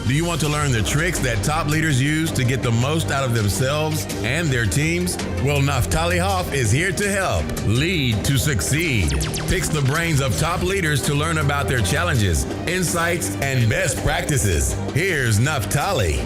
Do you want to learn the tricks that top leaders use to get the most out of themselves and their teams? Well, Naftali Hoff is here to help. Lead to Succeed picks the brains of top leaders to learn about their challenges, insights, and best practices. Here's Naftali.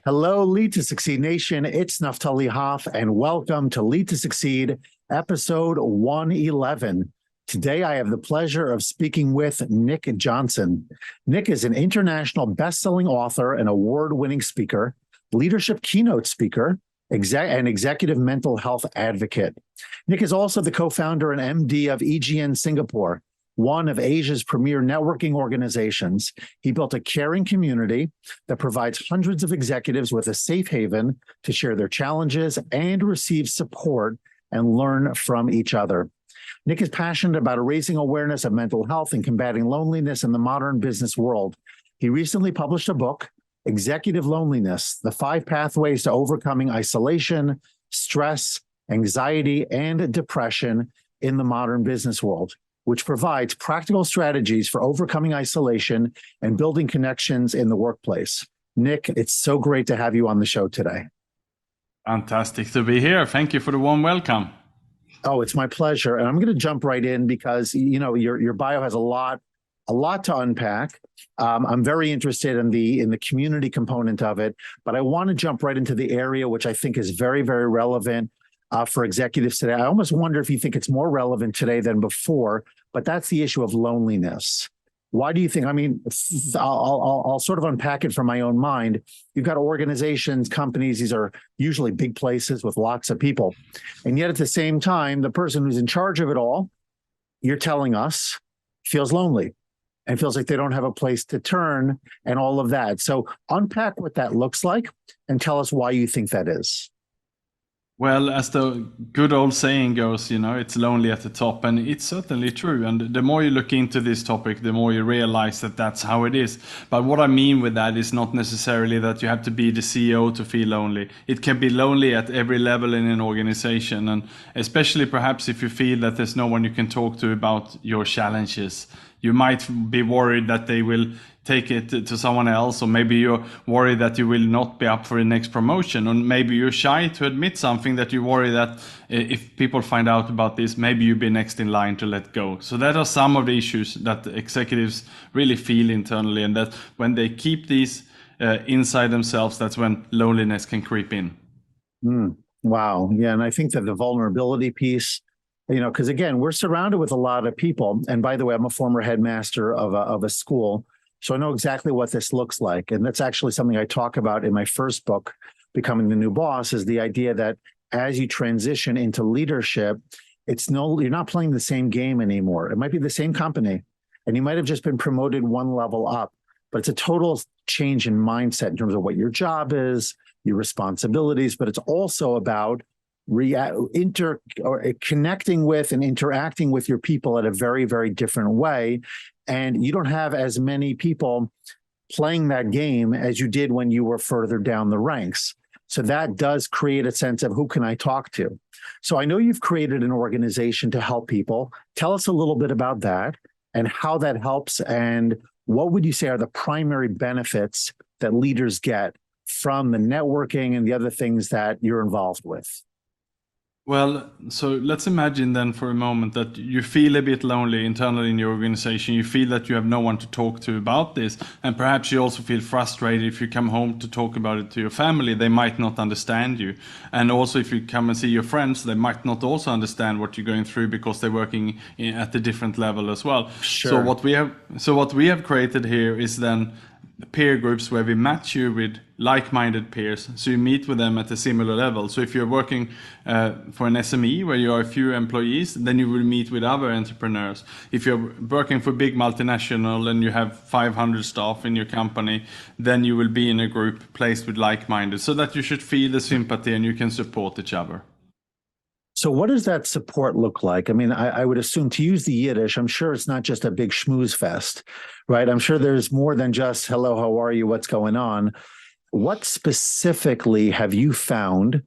Hello, Lead to Succeed Nation. It's Naftali Hoff, and welcome to Lead to Succeed, episode 111. Today, I have the pleasure of speaking with Nick Jonsson. Nick is an international best-selling author and award-winning speaker, leadership keynote speaker, and executive mental health advocate. Nick is also the co-founder and MD of EGN Singapore, one of Asia's premier networking organizations. He built a caring community that provides hundreds of executives with a safe haven to share their challenges and receive support and learn from each other. Nick is passionate about raising awareness of mental health and combating loneliness in the modern business world. He recently published a book, Executive Loneliness: The 5 Pathways to Overcoming Isolation, Stress, Anxiety, and Depression in the Modern Business World, which provides practical strategies for overcoming isolation and building connections in the workplace. Nick, it's so great to have you on the show today. Fantastic to be here. Thank you for the warm welcome. Oh, it's my pleasure. And I'm going to jump right in because, you know, your bio has a lot to unpack. I'm very interested in the community component of it, but I want to jump right into the area, which I think is very, very relevant for executives today. I almost wonder if you think it's more relevant today than before, but that's the issue of loneliness. Why do you think? I mean, I'll sort of unpack it from my own mind. You've got organizations, companies, these are usually big places with lots of people. And yet at the same time, the person who's in charge of it all, you're telling us, feels lonely and feels like they don't have a place to turn and all of that. So unpack what that looks like and tell us why you think that is. Well, as the good old saying goes, you know, it's lonely at the top, and it's certainly true. And the more you look into this topic, the more you realize that that's how it is. But what I mean with that is not necessarily that you have to be the CEO to feel lonely. It can be lonely at every level in an organization, and especially perhaps if you feel that there's no one you can talk to about your challenges. You might be worried that they will take it to someone else, or maybe you're worried that you will not be up for the next promotion, or maybe you're shy to admit something that you worry that if people find out about this, maybe you'll be next in line to let go. So that are some of the issues that executives really feel internally, and that when they keep these inside themselves, that's when loneliness can creep in. Wow. Yeah. And I think that the vulnerability piece, you know, because again, we're surrounded with a lot of people. And by the way, I'm a former headmaster of a school, so I know exactly what this looks like. And that's actually something I talk about in my first book, Becoming the New Boss, is the idea that as you transition into leadership, you're not playing the same game anymore. It might be the same company, and you might have just been promoted one level up, but it's a total change in mindset in terms of what your job is, your responsibilities, but it's also about connecting with and interacting with your people at a very, very different way. And you don't have as many people playing that game as you did when you were further down the ranks. So that does create a sense of who can I talk to? So I know you've created an organization to help people. Tell us a little bit about that and how that helps, and what would you say are the primary benefits that leaders get from the networking and the other things that you're involved with? Well, so let's imagine then for a moment that you feel a bit lonely internally in your organization. You feel that you have no one to talk to about this. And perhaps you also feel frustrated if you come home to talk about it to your family. They might not understand you. And also if you come and see your friends, they might not also understand what you're going through because they're working at a different level as well. Sure. So what we have created here is then peer groups where we match you with like-minded peers, so you meet with them at a similar level. So if you're working for an SME where you are a few employees, then you will meet with other entrepreneurs. If you're working for a big multinational and you have 500 staff in your company, then you will be in a group placed with like-minded, so that you should feel the sympathy and you can support each other. So what does that support look like? I mean, I would assume, to use the Yiddish, I'm sure it's not just a big schmooze fest, right? I'm sure there's more than just, hello, how are you, what's going on? What specifically have you found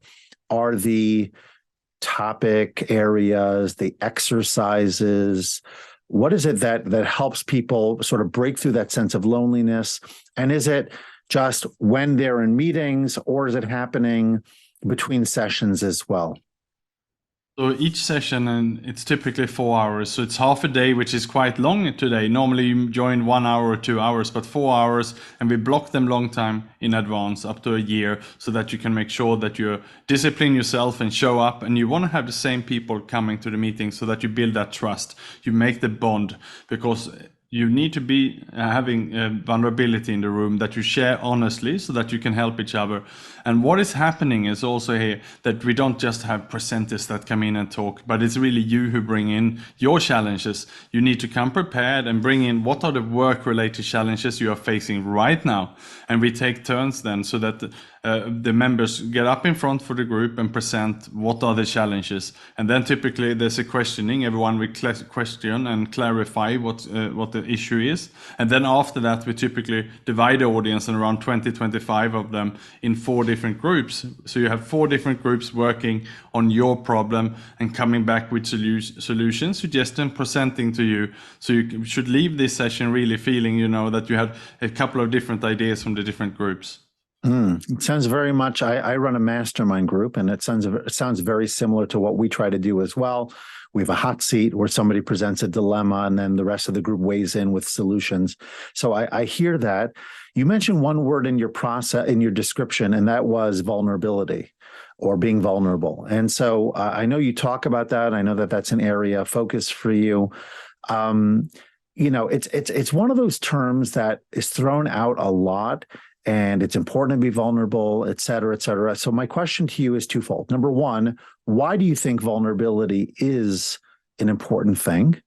are the topic areas, the exercises, What is it that helps people sort of break through that sense of loneliness? And is it just when they're in meetings, or is it happening between sessions as well? So each session, and it's typically 4 hours. So it's half a day, which is quite long today. Normally you join 1 hour or 2 hours, but 4 hours, and we block them long time in advance, up to a year, so that you can make sure that you discipline yourself and show up. And you want to have the same people coming to the meeting so that you build that trust. You make the bond, because you need to be having vulnerability in the room that you share honestly so that you can help each other. And what is happening is also here that we don't just have presenters that come in and talk, but it's really you who bring in your challenges. You need to come prepared and bring in what are the work-related challenges you are facing right now. And we take turns then, so that the members get up in front for the group and present what are the challenges. And then typically there's a questioning. Everyone will question and clarify what the issue is. And then after that, we typically divide the audience, and around 20-25 of them in 4 different groups. So you have 4 different groups working on your problem and coming back with solutions, suggestions, presenting to you. So you should leave this session really feeling, that you had a couple of different ideas from the different groups. It sounds very much, I run a mastermind group, and it sounds very similar to what we try to do as well. We have a hot seat where somebody presents a dilemma, and then the rest of the group weighs in with solutions. So I hear that. You mentioned one word in your process, in your description, and that was vulnerability, or being vulnerable. And so I know you talk about that. I know that that's an area of focus for you. It's one of those terms that is thrown out a lot, and it's important to be vulnerable, et cetera, et cetera. So my question to you is twofold. Number one, why do you think vulnerability is an important thing?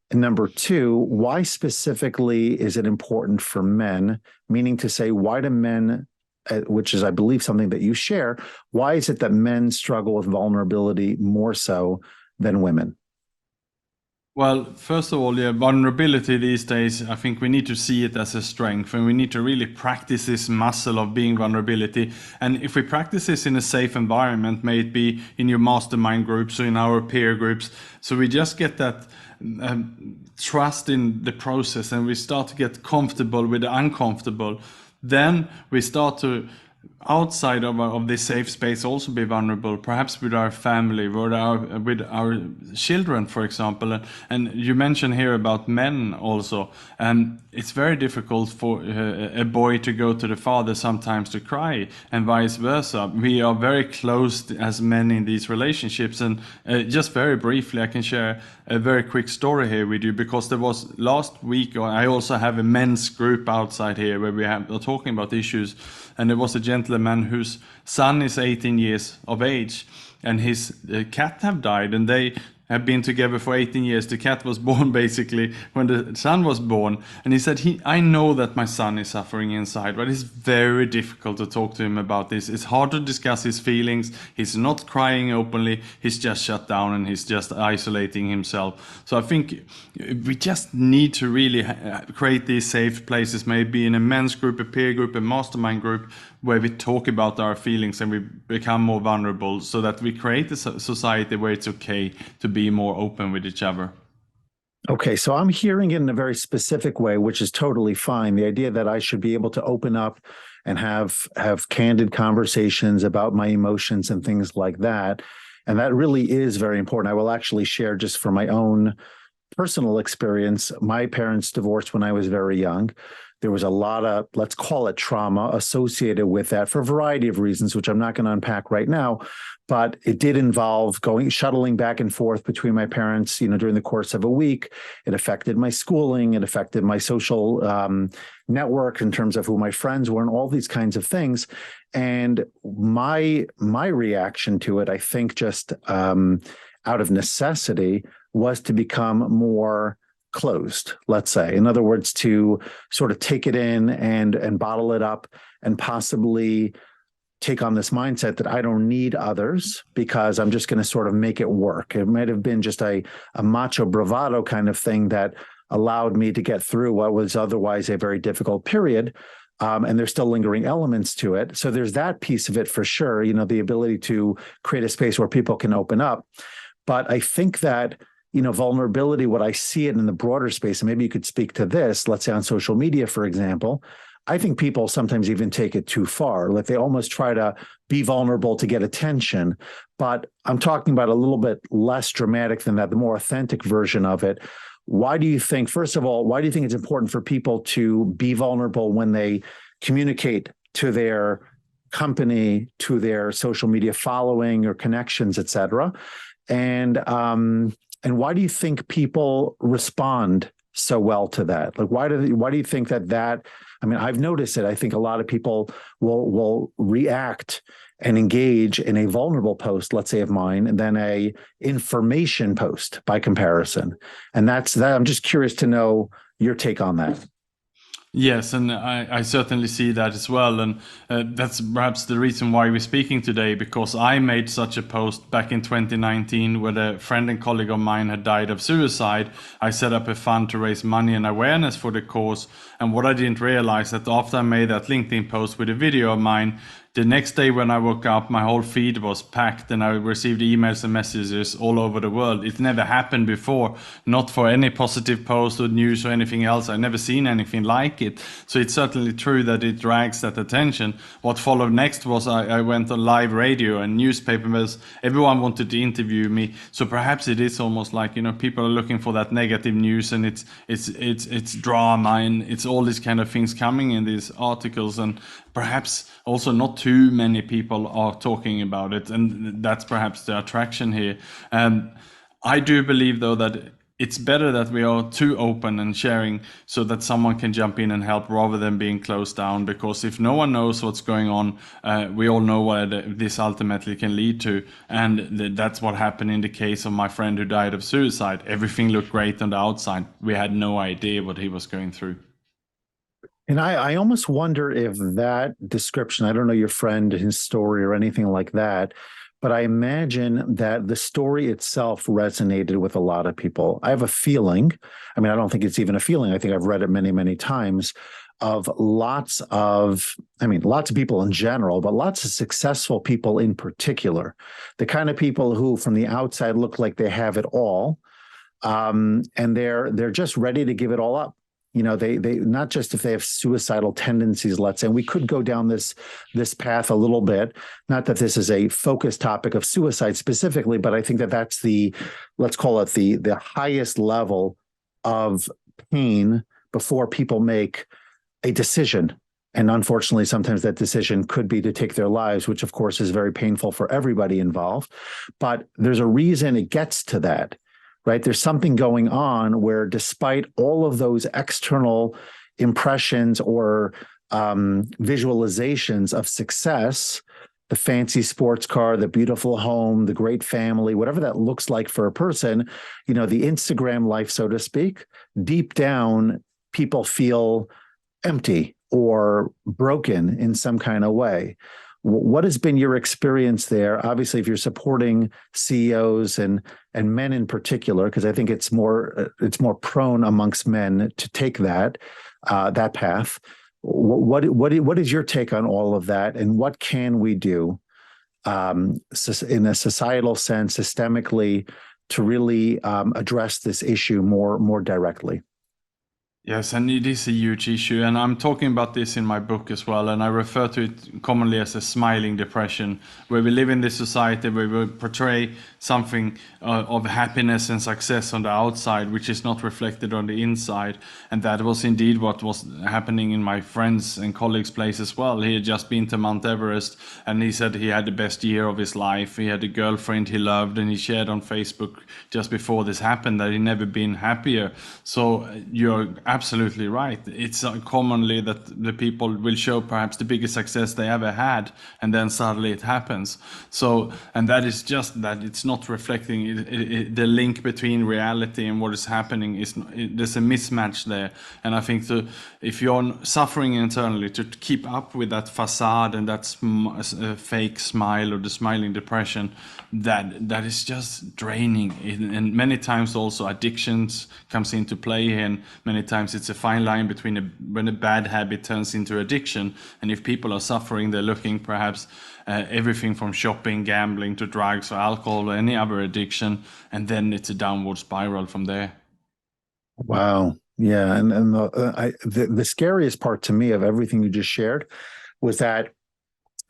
And number two, why specifically is it important for men? Meaning to say, why do men, which is, I believe, something that you share, why is it that men struggle with vulnerability more so than women? Well, first of all, vulnerability these days, I think we need to see it as a strength, and we need to really practice this muscle of being vulnerability. And if we practice this in a safe environment, may it be in your mastermind groups or in our peer groups, so we just get that trust in the process, and we start to get comfortable with the uncomfortable, then we start to, outside of this safe space, also be vulnerable, perhaps with our family, with our children, for example. And you mentioned here about men also, and it's very difficult for a boy to go to the father sometimes to cry, and vice versa. We are very close as men in these relationships. And just very briefly, I can share a very quick story here with you, because there was last week, I also have a men's group outside here where we are talking about issues. And there was a gentleman whose son is 18 years of age, and his cat have died, and they have been together for 18 years. The cat was born basically when the son was born. And he said, I know that my son is suffering inside, but it's very difficult to talk to him about this. It's hard to discuss his feelings. He's not crying openly. He's just shut down, and he's just isolating himself. So I think we just need to really create these safe places, maybe in a men's group, a peer group, a mastermind group, where we talk about our feelings and we become more vulnerable, so that we create a society where it's okay to be more open with each other. Okay, so I'm hearing it in a very specific way, which is totally fine. The idea that I should be able to open up and have candid conversations about my emotions and things like that. And that really is very important. I will actually share, just from my own personal experience, my parents divorced when I was very young. There was a lot of, let's call it, trauma associated with that for a variety of reasons, which I'm not going to unpack right now. But it did involve shuttling back and forth between my parents, during the course of a week. It affected my schooling. It affected my social network in terms of who my friends were and all these kinds of things. And my reaction to it, I think, just out of necessity, was to become more closed, let's say. In other words, to sort of take it in and bottle it up, and possibly take on this mindset that I don't need others because I'm just going to sort of make it work. It might have been just a macho bravado kind of thing that allowed me to get through what was otherwise a very difficult period. And there's still lingering elements to it. So there's that piece of it for sure, the ability to create a space where people can open up. But I think that vulnerability, what I see it in the broader space, and maybe you could speak to this, let's say on social media, for example, I think people sometimes even take it too far. Like they almost try to be vulnerable to get attention. But I'm talking about a little bit less dramatic than that, the more authentic version of it. Why do you think, first of all, why do you think it's important for people to be vulnerable when they communicate to their company, to their social media following or connections, et cetera? And why do you think people respond so well to that? Like, why do you think that? I mean, I've noticed it. I think a lot of people will react and engage in a vulnerable post, let's say of mine, and then a information post by comparison. And that's that. I'm just curious to know your take on that. Yes, and I certainly see that as well. And that's perhaps the reason why we're speaking today, because I made such a post back in 2019 where a friend and colleague of mine had died of suicide. I set up a fund to raise money and awareness for the cause. And what I didn't realize that after I made that LinkedIn post with a video of mine, the next day when I woke up, my whole feed was packed and I received emails and messages all over the world. It never happened before, not for any positive post or news or anything else. I've never seen anything like it. So it's certainly true that it drags that attention. What followed next was I went on live radio and newspapers. Everyone wanted to interview me. So perhaps it is almost like, people are looking for that negative news, and it's drama, and it's all these kind of things coming in these articles, and perhaps also not too many people are talking about it, and that's perhaps the attraction here. I do believe, though, that it's better that we are too open and sharing so that someone can jump in and help rather than being closed down, because if no one knows what's going on, we all know where this ultimately can lead to, and that's what happened in the case of my friend who died of suicide. Everything looked great on the outside. We had no idea what he was going through. And I almost wonder if that description, I don't know your friend, his story or anything like that, but I imagine that the story itself resonated with a lot of people. I have a feeling, I don't think it's even a feeling, I think I've read it many, many times, of lots of people in general, but lots of successful people in particular, the kind of people who from the outside look like they have it all, and they're just ready to give it all up. They not just if they have suicidal tendencies, let's say, and we could go down this path a little bit. Not that this is a focused topic of suicide specifically, but I think that's let's call it the highest level of pain before people make a decision. And unfortunately, sometimes that decision could be to take their lives, which of course is very painful for everybody involved. But there's a reason it gets to that. Right? There's something going on where despite all of those external impressions or visualizations of success, the fancy sports car, the beautiful home, the great family, whatever that looks like for a person, the Instagram life, so to speak, deep down, people feel empty or broken in some kind of way. What has been your experience there? Obviously, if you're supporting CEOs and men in particular, because I think it's more prone amongst men to take that path. What is your take on all of that, and what can we do in a societal sense, systemically, to really address this issue more directly? Yes, and it is a huge issue, and I'm talking about this in my book as well, and I refer to it commonly as a smiling depression, where we live in this society where we portray something of happiness and success on the outside, which is not reflected on the inside. And that was indeed what was happening in my friends and colleagues' place as well. He had just been to Mount Everest, and he said he had the best year of his life. He had a girlfriend he loved, and he shared on Facebook just before this happened that he'd never been happier. So you're absolutely right. It's commonly that the people will show perhaps the biggest success they ever had, and then suddenly it happens. So, and that is just that it's not reflecting the link between reality and what is happening. There's a mismatch there. And I think if you're suffering internally, to keep up with that facade and that fake smile or the smiling depression, that is just draining. And many times also addictions comes into play, and many times sometimes it's a fine line between when a bad habit turns into addiction. And if people are suffering, they're looking perhaps everything from shopping, gambling to drugs or alcohol or any other addiction. And then it's a downward spiral from there. Wow. Yeah. And the scariest part to me of everything you just shared was that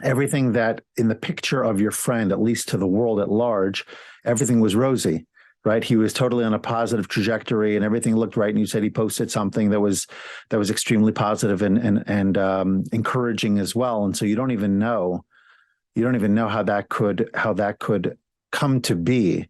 everything that in the picture of your friend, at least to the world at large, everything was rosy, right? He was totally on a positive trajectory and everything looked right. And you said he posted something that was extremely positive and encouraging as well. And so you don't even know how that could come to be.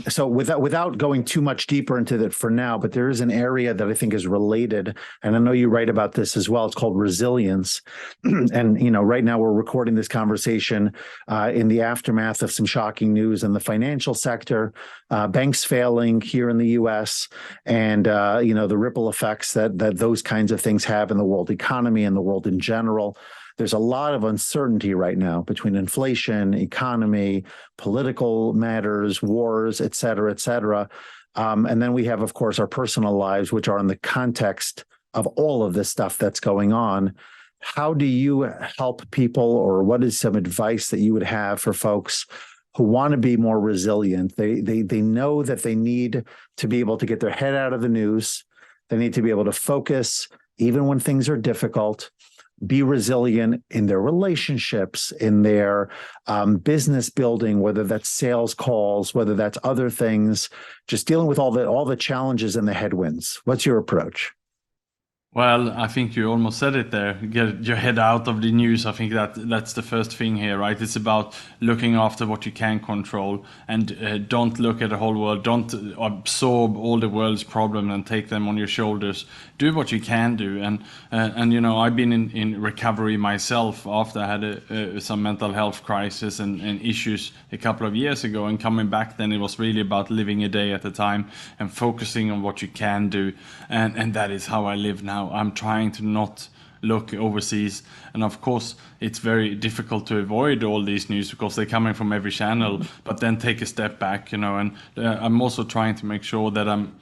So without going too much deeper into that for now, but there is an area that I think is related, and I know you write about this as well. It's called resilience. And, right now we're recording this conversation in the aftermath of some shocking news in the financial sector, banks failing here in the US, and, the ripple effects that those kinds of things have in the world economy and the world in general. There's a lot of uncertainty right now between inflation, economy, political matters, wars, et cetera, et cetera. And then we have, of course, our personal lives, which are in the context of all of this stuff that's going on. How do you help people, or what is some advice that you would have for folks who want to be more resilient? They know that they need to be able to get their head out of the news. They need to be able to focus even when things are difficult. Be resilient in their relationships, in their business building, whether that's sales calls, whether that's other things, just dealing with all the challenges and the headwinds. What's your approach? Well, I think you almost said it there. Get your head out of the news. I think that's the first thing here, right? It's about looking after what you can control, and don't look at the whole world. Don't absorb all the world's problems and take them on your shoulders. Do what you can do. And I've been in recovery myself after I had some mental health crisis and issues a couple of years ago. And coming back then, it was really about living a day at a time and focusing on what you can do. And that is how I live now. I'm trying to not look overseas, and of course it's very difficult to avoid all these news because they're coming from every channel, but then take a step back, and I'm also trying to make sure that I'm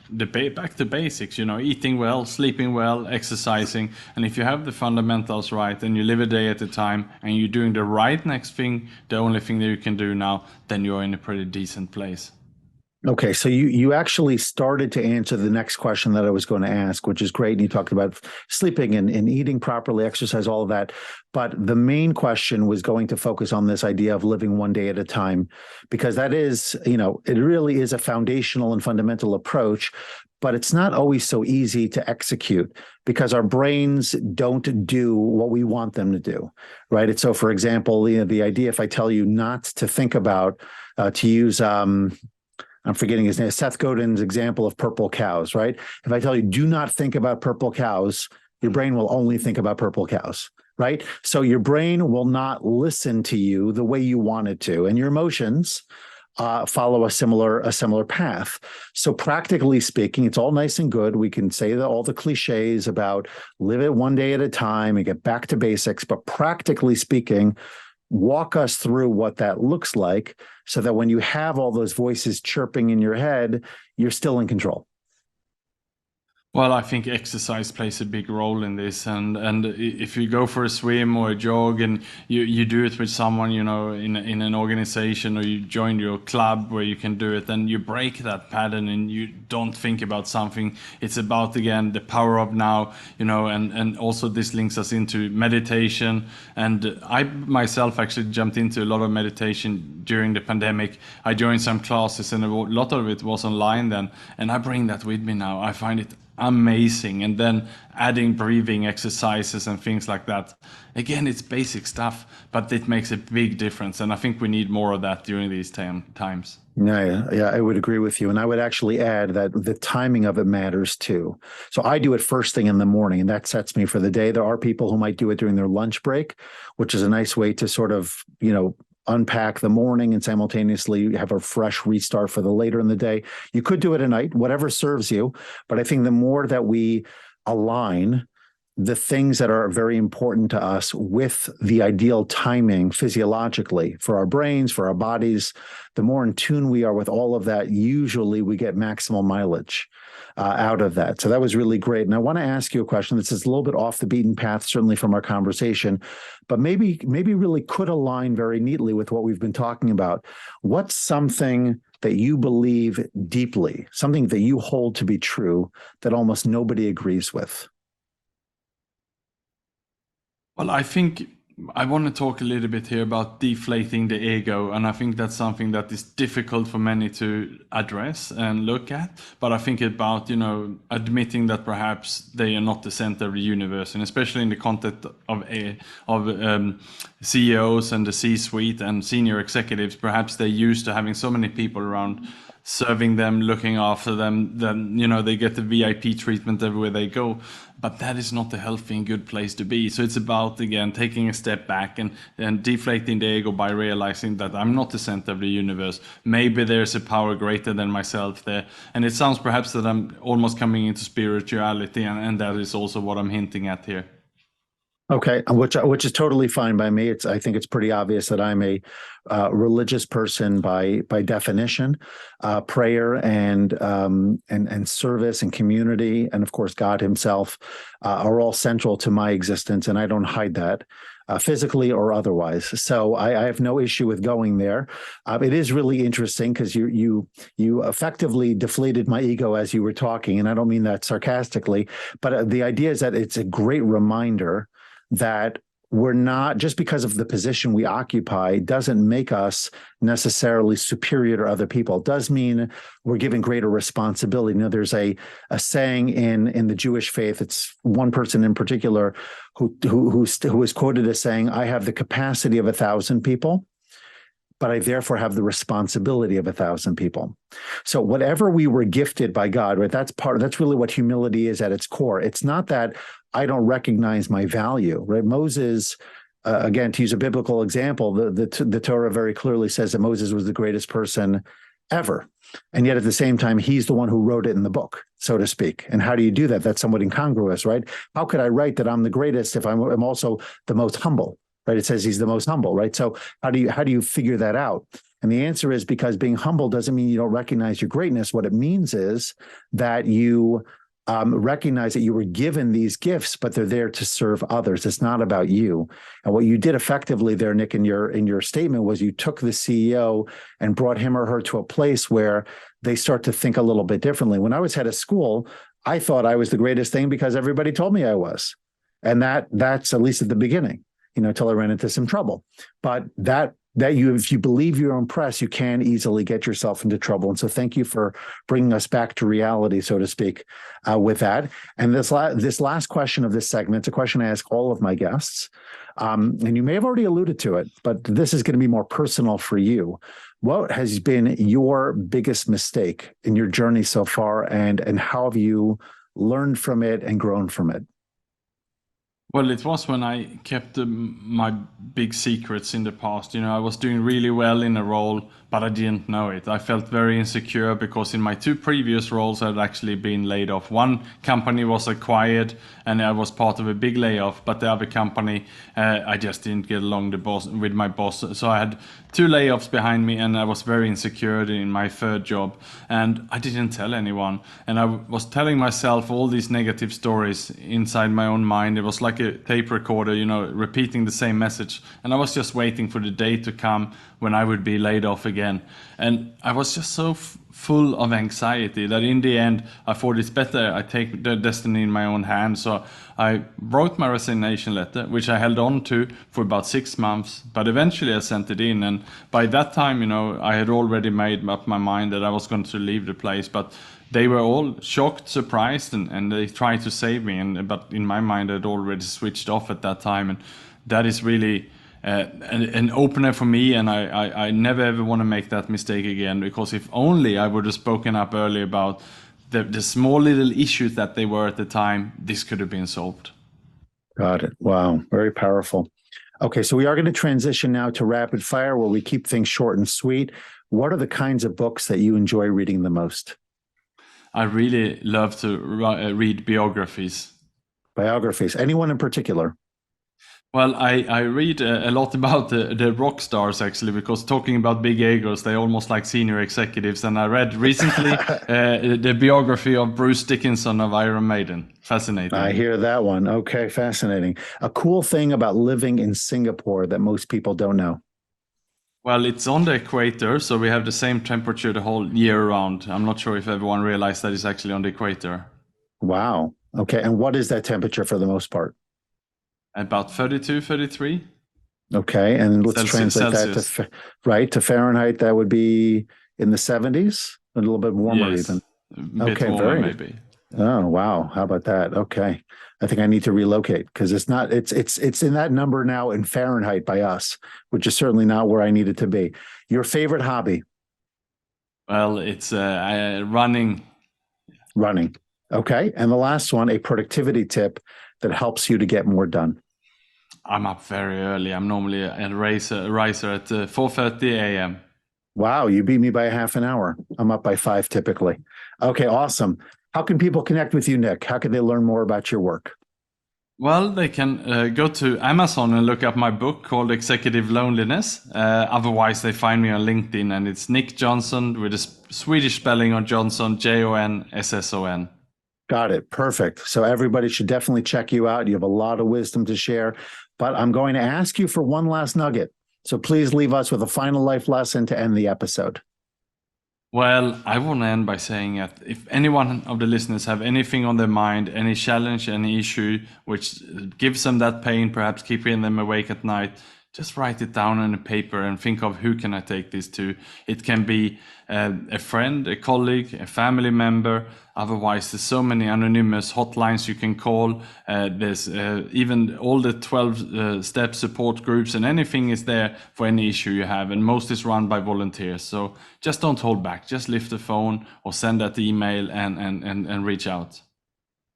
back to basics, eating well, sleeping well, exercising. And if you have the fundamentals right and you live a day at a time and you're doing the right next thing, the only thing that you can do now, then you're in a pretty decent place. Okay, so you actually started to answer the next question that I was going to ask, which is great. And you talked about sleeping and eating properly, exercise, all of that. But the main question was going to focus on this idea of living one day at a time, because that is, it really is a foundational and fundamental approach, but it's not always so easy to execute because our brains don't do what we want them to do, right? And so, for example, the idea, if I tell you not to think about, to use, I'm forgetting his name, Seth Godin's example of purple cows, right? If I tell you, do not think about purple cows, your brain will only think about purple cows, right? So your brain will not listen to you the way you want it to, and your emotions follow a similar path. So practically speaking, it's all nice and good. We can say all the cliches about live it one day at a time and get back to basics, but practically speaking, walk us through what that looks like so that when you have all those voices chirping in your head, you're still in control. Well, I think exercise plays a big role in this, and if you go for a swim or a jog and you do it with someone, in an organization, or you join your club where you can do it, then you break that pattern and you don't think about something. It's about, again, the power of now, and also this links us into meditation. And I myself actually jumped into a lot of meditation during the pandemic. I joined some classes and a lot of it was online then, and I bring that with me now. I find it amazing. And then adding breathing exercises and things like that. Again, it's basic stuff, but it makes a big difference. And I think we need more of that during these times. Yeah, I would agree with you. And I would actually add that the timing of it matters too. So I do it first thing in the morning, and that sets me for the day. There are people who might do it during their lunch break, which is a nice way to sort of, unpack the morning and simultaneously have a fresh restart for the later in the day. You could do it at night, whatever serves you. But I think the more that we align the things that are very important to us with the ideal timing physiologically for our brains, for our bodies, the more in tune we are with all of that, usually we get maximal mileage out of that. So that was really great. And I want to ask you a question. This is a little bit off the beaten path, certainly from our conversation, but maybe really could align very neatly with what we've been talking about. What's something that you believe deeply, something that you hold to be true that almost nobody agrees with? Well, I think I want to talk a little bit here about deflating the ego, and I think that's something that is difficult for many to address and look at. But I think about, admitting that perhaps they are not the center of the universe, and especially in the context of CEOs and the C-suite and senior executives, perhaps they're used to having so many people around, serving them, looking after them, then they get the VIP treatment everywhere they go. But that is not a healthy and good place to be. So it's about, again, taking a step back and deflating the ego by realizing that I'm not the center of the universe. Maybe there's a power greater than myself there. And it sounds perhaps that I'm almost coming into spirituality, and that is also what I'm hinting at here. Okay, which is totally fine by me. I think it's pretty obvious that I'm a religious person by definition. Prayer and service and community, and of course God Himself, are all central to my existence, and I don't hide that physically or otherwise. So I have no issue with going there. It is really interesting because you effectively deflated my ego as you were talking, and I don't mean that sarcastically, but the idea is that it's a great reminder that we're not, just because of the position we occupy, doesn't make us necessarily superior to other people. It does mean we're given greater responsibility. There's a saying in the Jewish faith. It's one person in particular who is quoted as saying, "I have the capacity of 1,000 people, but I therefore have the responsibility of 1,000 people." So whatever we were gifted by God, right? That's really what humility is at its core. It's not that I don't recognize my value, right? Moses, again, to use a biblical example, the Torah very clearly says that Moses was the greatest person ever. And yet at the same time, he's the one who wrote it in the book, so to speak. And how do you do that? That's somewhat incongruous, right? How could I write that I'm the greatest if I'm also the most humble, right? It says he's the most humble, right? So how do you figure that out? And the answer is because being humble doesn't mean you don't recognize your greatness. What it means is that you recognize that you were given these gifts, but they're there to serve others. It's not about you. And what you did effectively there, Nick, in your statement was you took the CEO and brought him or her to a place where they start to think a little bit differently. When I was head of school, I thought I was the greatest thing because everybody told me I was. And that's at least at the beginning, till I ran into some trouble. But if you believe your own press, you can easily get yourself into trouble. And so thank you for bringing us back to reality, so to speak, with that. And this last question of this segment, it's a question I ask all of my guests. And you may have already alluded to it, but this is going to be more personal for you. What has been your biggest mistake in your journey so far, and how have you learned from it and grown from it? Well, it was when I kept my big secrets in the past. I was doing really well in a role, but I didn't know it. I felt very insecure because in my 2 previous roles, I'd actually been laid off. One company was acquired and I was part of a big layoff, but the other company, I just didn't get along with my boss. So I had 2 layoffs behind me and I was very insecure in my 3rd job. And I didn't tell anyone. And I was telling myself all these negative stories inside my own mind. It was like a tape recorder, repeating the same message. And I was just waiting for the day to come when I would be laid off again. And I was just so full of anxiety that in the end, I thought it's better I take the destiny in my own hands. So I wrote my resignation letter, which I held on to for about 6 months, but eventually I sent it in. And by that time, I had already made up my mind that I was going to leave the place, but they were all shocked, surprised, and they tried to save me. But in my mind, I'd already switched off at that time. And that is really an opener for me, and I never ever want to make that mistake again, because if only I would have spoken up early about the small little issues that they were at the time, this could have been solved. Got it. Wow. Very powerful. Okay, so we are going to transition now to rapid fire, where we keep things short and sweet. What are the kinds of books that you enjoy reading the most? I really love to read biographies. Biographies. Anyone in particular? Well, I read a lot about the rock stars, actually, because talking about big egos, they're almost like senior executives. And I read recently the biography of Bruce Dickinson of Iron Maiden. Fascinating. I hear that one. Okay, fascinating. A cool thing about living in Singapore that most people don't know. Well, it's on the equator, so we have the same temperature the whole year round. I'm not sure if everyone realized that it's actually on the equator. Wow. Okay. And what is that temperature for the most part? About 32, 33. Okay. And let's translate Celsius. that to Fahrenheit. That would be in the 70s, a little bit warmer Yes, even. a bit warmer maybe. Oh, wow. How about that? Okay. I think I need to relocate because it's in that number now in Fahrenheit by us, which is certainly not where I need it to be. Your favorite hobby? Well, it's running. Running. Okay. And the last one, a productivity tip that helps you to get more done. I'm up very early. I'm normally a riser at 4:30 a.m. Wow, you beat me by a half an hour. I'm up by 5 typically. Okay, awesome. How can people connect with you, Nick? How can they learn more about your work? Well, they can go to Amazon and look up my book called Executive Loneliness. Otherwise, they find me on LinkedIn, and it's Nick Jonsson with a Swedish spelling on Johnson, Jonsson. Got it. Perfect. So everybody should definitely check you out. You have a lot of wisdom to share, but I'm going to ask you for one last nugget. So please leave us with a final life lesson to end the episode. Well, I want to end by saying that if anyone of the listeners have anything on their mind, any challenge, any issue, which gives them that pain, perhaps keeping them awake at night, just write it down on a paper and think of who can I take this to. It can be a friend, a colleague, a family member. Otherwise, there's so many anonymous hotlines you can call. There's even all the 12-step support groups, and anything is there for any issue you have. And most is run by volunteers. So just don't hold back. Just lift the phone or send that email and reach out.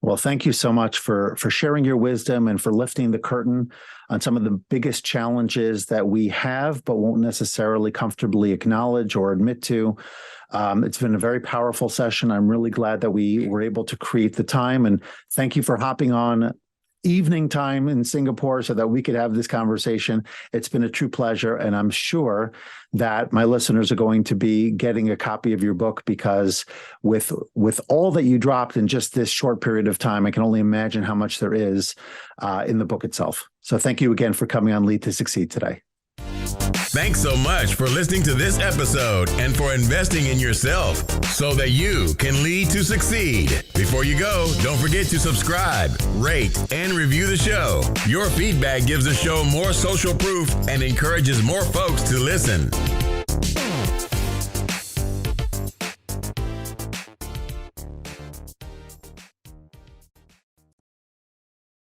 Well, thank you so much for sharing your wisdom and for lifting the curtain on some of the biggest challenges that we have, but won't necessarily comfortably acknowledge or admit to. It's been a very powerful session. I'm really glad that we were able to create the time, and thank you for hopping on evening time in Singapore so that we could have this conversation. It's been a true pleasure, and I'm sure that my listeners are going to be getting a copy of your book, because with all that you dropped in just this short period of time, I can only imagine how much there is in the book itself. So thank you again for coming on Lead to Succeed today. Thanks so much for listening to this episode and for investing in yourself so that you can lead to succeed. Before you go, don't forget to subscribe, rate, and review the show. Your feedback gives the show more social proof and encourages more folks to listen.